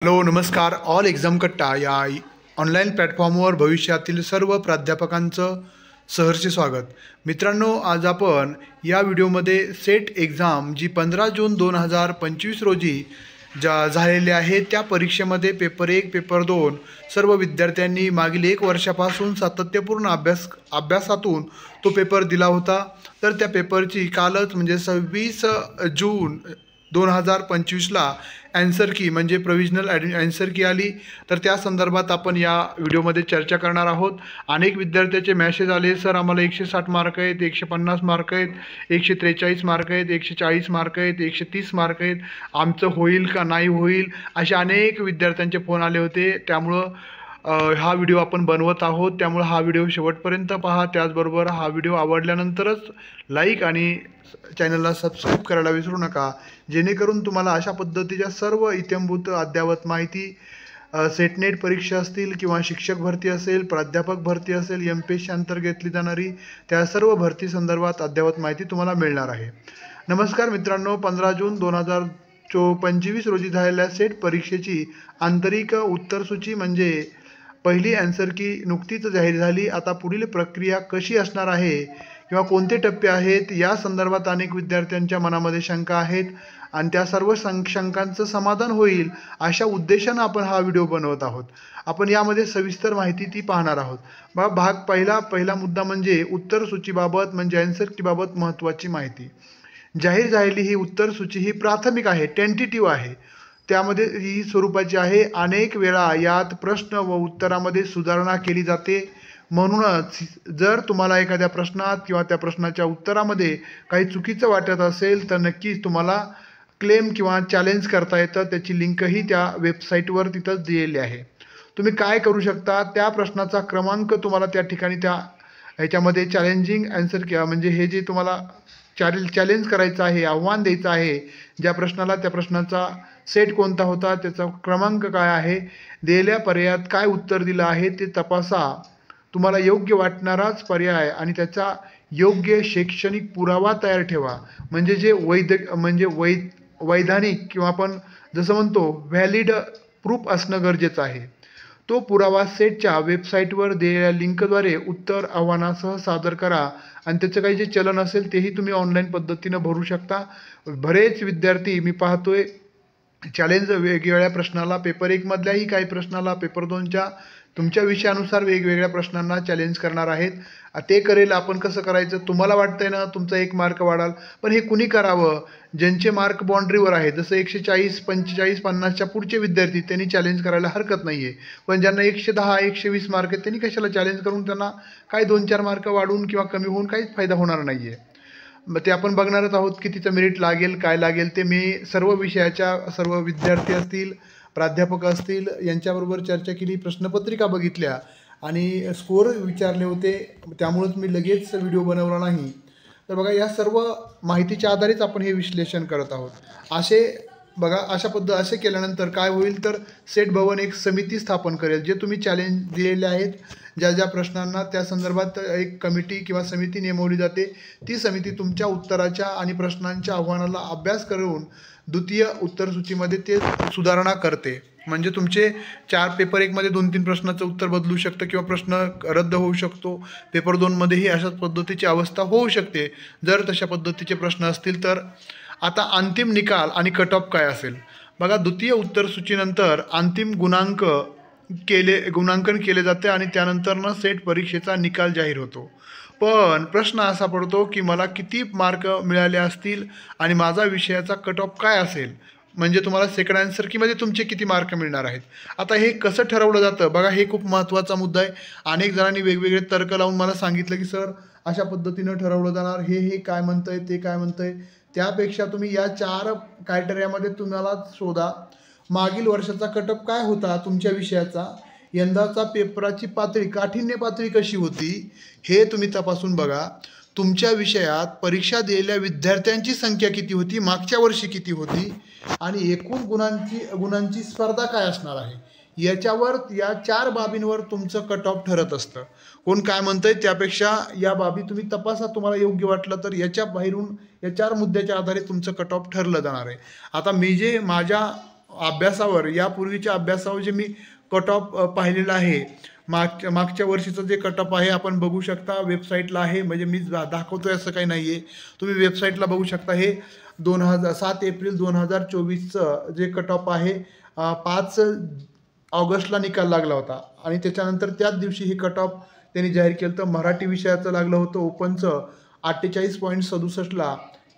Hello नमस्कार. All exam कट्टा या ऑनलाईन प्लॅटफॉर्मवर भविष्यातील सर्व प्राध्यापकांचं सहर्ष स्वागत. मित्रांनो, आज आपण या व्हिडिओमध्ये सेट एक्झाम जी 15 जून 2025 रोजी झालेली आहे त्या परीक्षेमध्ये पेपर 1 पेपर 2 सर्व विद्यार्थ्यांनी मागील 1 वर्षापासून सातत्यपूर्ण अभ्यासातून तो पेपर दिला होता. तर त्या पेपरची कालच म्हणजे 26 जून 2025ला ॲन्सर की म्हणजे प्रोव्हिजनल ॲन्सर की आली. तर त्या संदर्भात आपण या व्हिडिओमध्ये चर्चा करणार आहोत. अनेक विद्यार्थ्याचे मॅसेज आले, सर आम्हाला 160 मार्क आहेत, 150 मार्क आहेत, 143 मार्क आहेत, 140 मार्क आहेत, 130 मार्क आहेत, आमचं होईल का नाही होईल, असे अनेक विद्यार्थ्यांचे फोन आले होते. त्यामुळं हा व्हिडिओ आपण बनवत आहोत. त्यामुळे हा व्हिडिओ शेवटपर्यंत पहा. त्याचबरोबर हा व्हिडिओ आवडल्यानंतरच लाईक आणि चॅनलला सबस्क्राईब करायला विसरू नका, जेणेकरून तुम्हाला अशा पद्धतीच्या सर्व इत्थंभूत अद्ययावत माहिती सेटनेट परीक्षा असतील किंवा शिक्षक भरती असेल, प्राध्यापक भरती असेल, MPSC अंतर्गत घेतली जाणारी त्या सर्व भरती संदर्भात अद्ययावत माहिती तुम्हाला मिळणार आहे. नमस्कार मित्रांनो, 15 जून 2025 रोजी झालेल्या सेट परीक्षेची आंतरिक उत्तरसूची म्हणजे पहिली ॲन्सर की नुकतीच जाहीर झाली. आता पुढील प्रक्रिया कशी असणार आहे किंवा कोणते टप्पे आहेत या संदर्भात अनेक विद्यार्थ्यांच्या मनामध्ये शंका आहेत आणि त्या सर्व शंकांचं समाधान होईल अशा उद्देशानं आपण हा व्हिडिओ बनवत आहोत. आपण यामध्ये सविस्तर माहिती ती पाहणार आहोत. भाग पहिला मुद्दा म्हणजे उत्तरसूचीबाबत म्हणजे ॲन्सर कीबाबत महत्त्वाची माहिती. जाहीर झालेली ही उत्तरसूची ही प्राथमिक आहे, टेंटेटिव्ह आहे. त्यामध्ये ही स्वरूपाची आहे. अनेक वेळा यात प्रश्न व उत्तरामध्ये सुधारणा केली जाते. म्हणूनच जर तुम्हाला एखाद्या प्रश्नात किंवा त्या प्रश्नाच्या उत्तरामध्ये काही चुकीचं वाटत असेल तर नक्कीच तुम्हाला क्लेम किंवा चॅलेंज करता येतं. त्याची लिंकही त्या वेबसाईटवर तिथंच दिलेली आहे. तुम्ही काय करू शकता, त्या प्रश्नाचा क्रमांक तुम्हाला त्या ठिकाणी त्या ह्याच्यामध्ये चॅलेंजिंग ॲन्सर किंवा म्हणजे हे जे तुम्हाला चॅलेंज करायचं आहे, आव्हान द्यायचं आहे, ज्या प्रश्नाला त्या प्रश्नाचा सेट कोणता होता, त्याचा क्रमांक काय आहे, दिलेल्या पर्यायात काय उत्तर दिलं आहे ते तपासा. तुम्हाला योग्य वाटणाराच पर्याय आणि त्याचा योग्य शैक्षणिक पुरावा तयार ठेवा. म्हणजे जे वैधानिक किंवा आपण जसं म्हणतो व्हॅलिड प्रूफ असणं गरजेचं आहे. तो पुरावा सेटच्या वेबसाईटवर दिलेल्या लिंकद्वारे उत्तर आव्हानासह सादर करा आणि त्याचं काही जे चलन असेल तेही तुम्ही ऑनलाईन पद्धतीनं भरू शकता. बरेच विद्यार्थी मी पाहतोय चॅलेंज वेगवेगळ्या प्रश्नाला, पेपर 1 मधल्याही काही प्रश्नाला, पेपर 2च्या तुमच्या विषयानुसार वेगवेगळ्या प्रश्नांना चॅलेंज करणार आहेत. ते करेल. आपण कसं करायचं, तुम्हाला वाटतंय ना तुमचा 1 मार्क वाढाल, पण हे कुणी करावं, ज्यांचे मार्क बाउंड्रीवर आहेत, जसं 140, 45, 50च्या पुढचे विद्यार्थी त्यांनी चॅलेंज करायला हरकत नाही आहे. पण ज्यांना 110, 120 मार्क आहेत त्यांनी कशाला चॅलेंज करून त्यांना काय 2-4 मार्क वाढून किंवा कमी होऊन काहीच फायदा होणार नाही आहे. मग ते आपण बघणारच आहोत कितीचं मेरिट लागेल, काय लागेल ते. मी सर्व विषयाच्या सर्व विद्यार्थी असतील, प्राध्यापक असतील यांच्याबरोबर चर्चा केली, प्रश्नपत्रिका बघितल्या आणि स्कोअर विचारले होते. त्यामुळेच मी लगेच व्हिडिओ बनवला नाही. तर बघा, या सर्व माहितीच्या आधारेच आपण हे विश्लेषण करत आहोत. असे केल्यानंतर काय होईल तर सेट भवन एक समिती स्थापन करेल. जे तुम्ही चॅलेंज दिलेले आहेत, ज्या ज्या प्रश्नांना त्या संदर्भात एक कमिटी किंवा समिती नेमवली जाते. ती समिती तुमच्या उत्तराच्या आणि प्रश्नांच्या आव्हानाला अभ्यास करून द्वितीय उत्तरसूचीमध्ये ते सुधारणा करते. म्हणजे तुमचे पेपर 1 मध्ये 2-3 प्रश्नाचं उत्तर बदलू शकतं किंवा प्रश्न रद्द होऊ शकतो. पेपर 2 मध्येही अशाच पद्धतीची अवस्था होऊ शकते जर तशा पद्धतीचे प्रश्न असतील तर. आता अंतिम निकाल आणि कट ऑफ काय असेल बघा. द्वितीय उत्तरसूचीनंतर अंतिम गुणांकन केले जाते आणि त्यानंतर सेट परीक्षेचा निकाल जाहीर होतो. पण प्रश्न असा पडतो की मला किती मार्क मिळाले असतील आणि माझा विषयाचा कट ऑफ काय असेल, म्हणजे तुम्हाला सेकंड ॲन्सर कीमध्ये तुमचे किती मार्क मिळणार आहेत. आता हे कसं ठरवलं जातं बघा, हे खूप महत्त्वाचा मुद्दा आहे. अनेक जणांनी वेगवेगळे तर्क लावून मला सांगितलं की सर अशा पद्धतीनं ठरवलं जाणार, हे काय म्हणतंय, ते काय म्हणतंय. त्यापेक्षा तुम्ही या 4 क्रायटेरियामध्ये तुम्हाला शोधा, मागील वर्षाचा कट ऑफ काय होता तुमच्या विषयाचा, यंदाचा पेपराची काठिण्य पातळी कशी होती हे तुम्ही तपासून बघा. तुमच्या विषयात परीक्षा दिलेल्या विद्यार्थ्यांची संख्या किती होती, मागच्या वर्षी किती होती आणि एकूण गुणांची स्पर्धा काय असणार आहे, याच्यावर या 4 बाबींवर तुमचं कट ऑफ ठरत असतं. कोण काय म्हणतंय त्यापेक्षा या बाबी तुम्ही तपासा. तुम्हाला योग्य वाटलं तर याच्या बाहेरून या 4 मुद्द्याच्या आधारे तुमचं कट ऑफ ठरलं जाणार आहे. आता मी जे माझ्या अभ्यासावर, यापूर्वीच्या अभ्यासावर जे मी कट ऑफ पाहिलेलं आहे, मागच्या वर्षीचं जे कट ऑफ आहे आपण बघू शकता, वेबसाईटला आहे. म्हणजे मी दाखवतोय असं काही नाही आहे, तुम्ही वेबसाईटला बघू शकता. हे 7 एप्रिल 2024चं जे कट ऑफ आहे, 5 ऑगस्टला निकाल लागला होता आणि त्याच्यानंतर त्याच दिवशी हे कट ऑफ त्यांनी जाहीर केलं. तर मराठी विषयाचं लागलं होतं ओपनचं 48.67ला,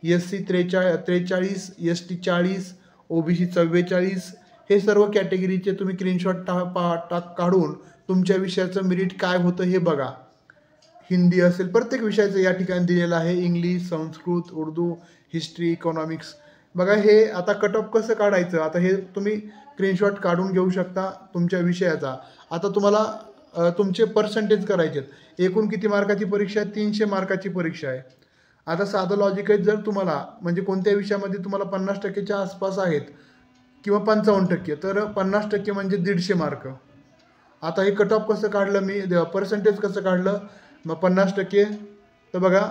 SC 43, ST 40, OBC 44. हे सर्व कॅटेगरीचे तुम्ही स्क्रीनशॉट काढून तुमच्या विषयाचं मेरिट काय होतं हे बघा. हिंदी असेल, प्रत्येक विषयाचं या ठिकाणी दिलेलं आहे. English, Sanskrit, Urdu, history, economics. बघा हे आता कट ऑफ कसं काढायचं, आता हे तुम्ही स्क्रीनशॉट काढून घेऊ शकता तुमच्या विषयाचा. आता तुम्हाला तुमचे पर्सेंटेज करायचे आहेत. एकूण किती मार्काची परीक्षा आहे? 300 मार्काची परीक्षा आहे. आता साधं लॉजिक आहे, जर तुम्हाला म्हणजे कोणत्या विषयामध्ये तुम्हाला 50%च्या आसपास आहेत किंवा 55%, तर 50% म्हणजे 150 मार्क. आता हे कट ऑफ कसं काढलं मी, पर्सेंटेज कसं काढलं, मग 50% तर बघा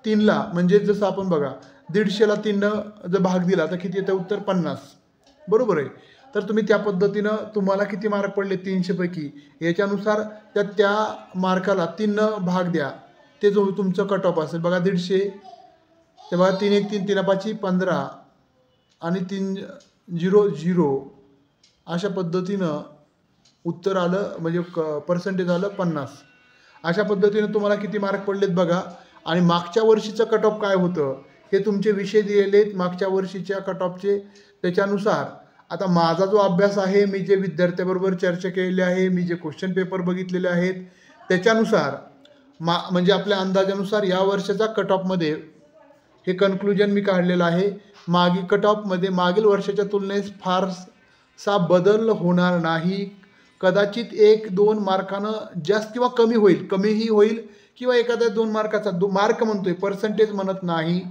3ला, म्हणजे जसं आपण बघा 150ला 3नं जर भाग दिला तर किती येतं उत्तर? 50. बरोबर आहे. तर तुम्ही त्या पद्धतीनं तुम्हाला किती मार्क पडले 300पैकी, याच्यानुसार त्या मार्काला 3नं भाग द्या, ते जो तुमचं कट ऑफ असेल. बघा 150, ते बघा 3 1 3 3 5 15 आणि 3 0 0 अशा पद्धतीनं उत्तर आलं, म्हणजे पर्सेंटेज आलं 50. अशा पद्धतीनं तुम्हाला किती मार्क पडलेत बघा. आणि मागच्या वर्षीचं कट ऑफ काय होतं हे तुमचे विषय दिलेले आहेत मागच्या वर्षीच्या कट ऑफचे. त्याच्यानुसार आता माझा जो अभ्यास आहे, मी जे विद्यार्थ्याबरोबर चर्चा केलेली आहे, मी जे क्वेश्चन पेपर बघितलेले आहेत, त्याच्यानुसार म्हणजे आपल्या अंदाजानुसार या वर्षाचा कट ऑफमध्ये हे कन्क्लुजन मी काढलेलं आहे. मागील कट ऑफमध्ये मागील वर्षाच्या तुलनेत फारसा बदल होणार नाही. कदाचित 1-2 मार्कानं जास्त किंवा कमी होईल, कमीही होईल किंवा एखाद्या 2 मार्काचा मार्क म्हणतोय, पर्सेंटेज म्हणत नाही.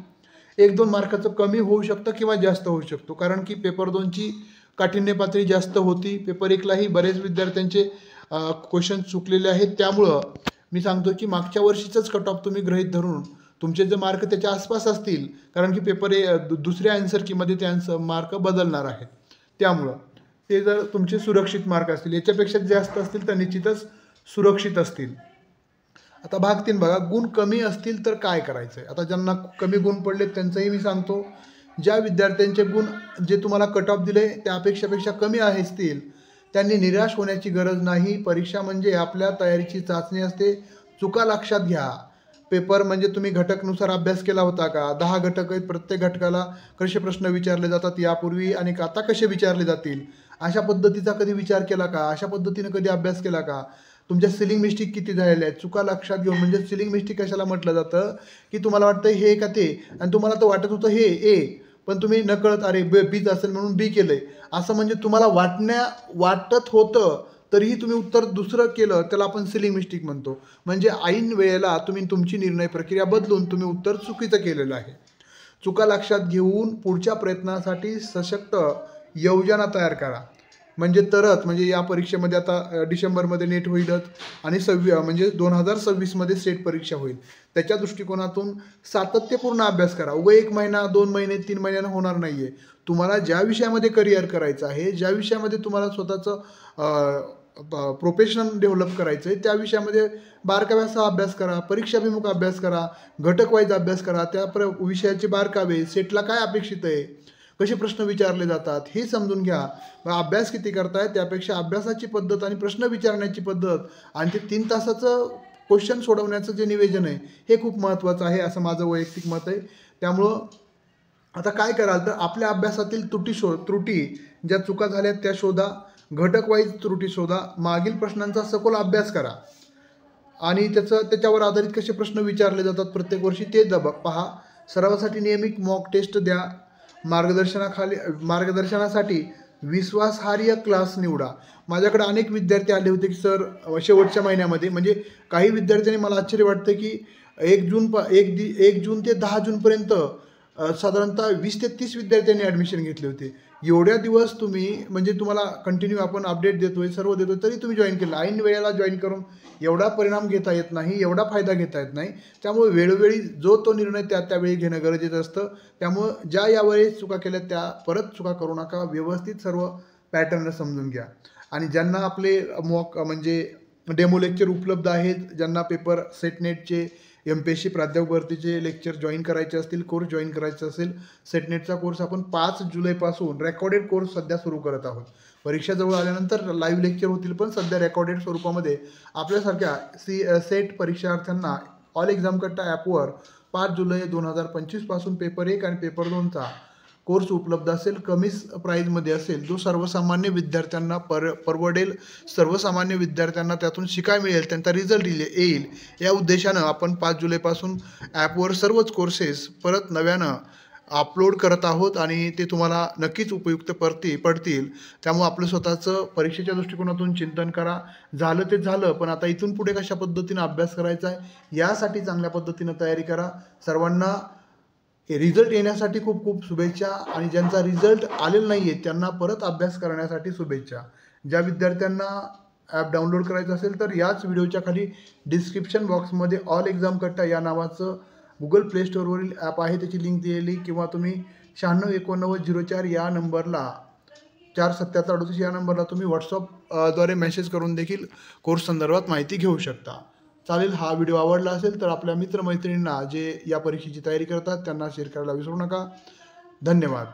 1-2 मार्काचं कमी होऊ शकतं किंवा जास्त होऊ शकतो, कारण की पेपर 2ची काठिण्य पातळी जास्त होती. पेपर 1लाही बरेच विद्यार्थ्यांचे क्वेश्चन चुकलेले आहेत. त्यामुळं मी सांगतो की मागच्या वर्षीचंच कट ऑफ तुम्ही गृहीत धरून तुमचे जे मार्क त्याच्या आसपास असतील, कारण की पेपर दुसऱ्या आन्सर कीमध्ये ते मार्क बदलणार आहेत. त्यामुळं ते जर तुमचे सुरक्षित मार्क असतील, याच्यापेक्षा जास्त असतील तर निश्चितच सुरक्षित असतील. आता भाग 3 बघा, गुण कमी असतील तर काय करायचं आहे. आता ज्यांना कमी गुण पडलेत त्यांचंही मी सांगतो. ज्या विद्यार्थ्यांचे गुण जे तुम्हाला कट ऑफ दिले त्यापेक्षा कमी असतील, त्यांनी निराश होण्याची गरज नाही. परीक्षा म्हणजे आपल्या तयारीची चाचणी असते. चुका लक्षात घ्या. पेपर म्हणजे तुम्ही घटकनुसार अभ्यास केला होता का? 10 घटक आहेत, प्रत्येक घटकाला कसे प्रश्न विचारले जातात यापूर्वी आणि आता कसे विचारले जातील, अशा पद्धतीचा कधी विचार केला का? अशा पद्धतीने कधी अभ्यास केला का? तुमच्या सिलिंग मिस्टेक किती झालेल्या आहेत? चुका लक्षात घेऊन, म्हणजे सिलिंग मिस्टेक कशाला म्हटलं जातं की तुम्हाला वाटतं हे का ते, आणि तुम्हाला तर वाटत होतं हे ए, पण तुम्ही नकळत अरे बीच असेल म्हणून बी केलंय, असं म्हणजे तुम्हाला वाटत होतं तरीही तुम्ही उत्तर दुसरं केलं, त्याला आपण सिलिंग मिस्टेक म्हणतो. म्हणजे ऐन वेळेला तुम्ही तुमची निर्णय प्रक्रिया बदलून तुम्ही उत्तर चुकीचं केलेलं आहे. चुका लक्षात घेऊन पुढच्या प्रयत्नासाठी सशक्त योजना तयार करा. म्हणजे या परीक्षेमध्ये आता डिसेंबरमध्ये नेट होईलच आणि म्हणजे 2026मध्ये सेट परीक्षा होईल. त्याच्या दृष्टिकोनातून सातत्यपूर्ण अभ्यास करा. 1 महिना 2 महिने 3 महिन्यानं होणार नाही आहे. तुम्हाला ज्या विषयामध्ये करिअर करायचं आहे, ज्या विषयामध्ये तुम्हाला स्वतःचं प्रोफेशनल डेव्हलप करायचं आहे, त्या विषयामध्ये बारकाव्याचा अभ्यास करा, परीक्षाभिमुख अभ्यास करा, घटकवाईज अभ्यास करा. त्या विषयाचे बारकावे, सेटला काय अपेक्षित आहे, कसे प्रश्न विचारले जातात हे समजून घ्या. अभ्यास किती करताय त्यापेक्षा अभ्यासाची पद्धत आणि प्रश्न विचारण्याची पद्धत आणि ते 3 तासाचं क्वेश्चन सोडवण्याचं जे नियोजन आहे हे खूप महत्त्वाचं आहे, असं माझं वैयक्तिक मत आहे. त्यामुळं आता काय कराल तर आपल्या अभ्यासातील त्रुटी ज्या चुका झाल्यात त्या शोधा, घटकवाईज त्रुटी शोधा, मागील प्रश्नांचा सखोल अभ्यास करा आणि त्याच्यावर आधारित कसे प्रश्न विचारले जातात प्रत्येक वर्षी ते पहा. सरावासाठी नियमित मॉक टेस्ट द्या. मार्गदर्शनासाठी विश्वासार्ह क्लास निवडा. माझ्याकडे अनेक विद्यार्थी आले होते की सर शेवटच्या महिन्यामध्ये, म्हणजे काही विद्यार्थ्यांनी, मला आश्चर्य वाटतं की 1 जून ते 10 जूनपर्यंत साधारणतः 20 ते 30 विद्यार्थ्यांनी ॲडमिशन घेतले होते. एवढ्या दिवस तुम्ही म्हणजे तुम्हाला कंटिन्यू आपण अपडेट देतोय, सर्व देतोय, तरी तुम्ही जॉईन केलं. ऐन वेळेला जॉईन करून एवढा परिणाम घेता येत नाही, एवढा फायदा घेता येत नाही. त्यामुळे वेळोवेळी जो तो निर्णय त्यावेळी घेणं गरजेचं असतं. त्यामुळं ज्या यावेळेस चुका केल्या त्या परत चुका करू नका. व्यवस्थित सर्व पॅटर्न समजून घ्या. आणि ज्यांना आपले मॉक म्हणजे डेमो लेक्चर उपलब्ध आहेत, ज्यांना पेपर सेट नेटचे MPSC प्राध्यापक भरतीचे लेक्चर जॉईन करायचे असतील, कोर्स जॉईन करायचा असेल, सेट नेटचा कोर्स आपण 5 जुलैपासून रेकॉर्डेड कोर्स सध्या सुरू करत आहोत. परीक्षा जवळ आल्यानंतर लाईव्ह लेक्चर होतील, पण सध्या रेकॉर्डेड स्वरूपामध्ये आपल्यासारख्या सेट परीक्षार्थ्यांना ऑल एक्झाम कट्टा ॲपवर 5 जुलै 2025 पासून पेपर 1 आणि पेपर 2चा कोर्स उपलब्ध असेल. कमी प्राईजमध्ये असेल, जो सर्वसामान्य विद्यार्थ्यांना परवडेल, सर्वसामान्य विद्यार्थ्यांना त्यातून शिकायला मिळेल, त्यांचा रिझल्ट येईल या उद्देशानं आपण 5 जुलैपासून ॲपवर सर्वच कोर्सेस परत नव्यानं अपलोड करत आहोत आणि ते तुम्हाला नक्कीच उपयुक्त पडतील. त्यामुळे आपलं स्वतःचं परीक्षेच्या दृष्टिकोनातून चिंतन करा. झालं ते झालं, पण आता इथून पुढे कशा पद्धतीनं अभ्यास करायचा आहे यासाठी चांगल्या पद्धतीनं तयारी करा. सर्वांना रिझल्ट येण्यासाठी खूप खूप शुभेच्छा. आणि ज्यांचा रिझल्ट आलेला नाही आहे त्यांना परत अभ्यास करण्यासाठी शुभेच्छा. ज्या विद्यार्थ्यांना ॲप डाउनलोड करायचं असेल तर याच व्हिडिओच्या खाली डिस्क्रिप्शन बॉक्समध्ये ऑल एक्झाम कट्टा या नावाचं गुगल प्ले स्टोअरवरील ॲप आहे, त्याची लिंक दिलेली, किंवा तुम्ही 968904 या नंबरला 47738 या नंबरला तुम्ही व्हॉट्सअपद्वारे मेसेज करून देखील कोर्स संदर्भात माहिती घेऊ शकता. चालेल. हा व्हिडिओ आवडला असेल तर आपल्या मित्रमैत्रिणींना जे या परीक्षेची तयारी करतात त्यांना शेअर करायला विसरू नका. धन्यवाद.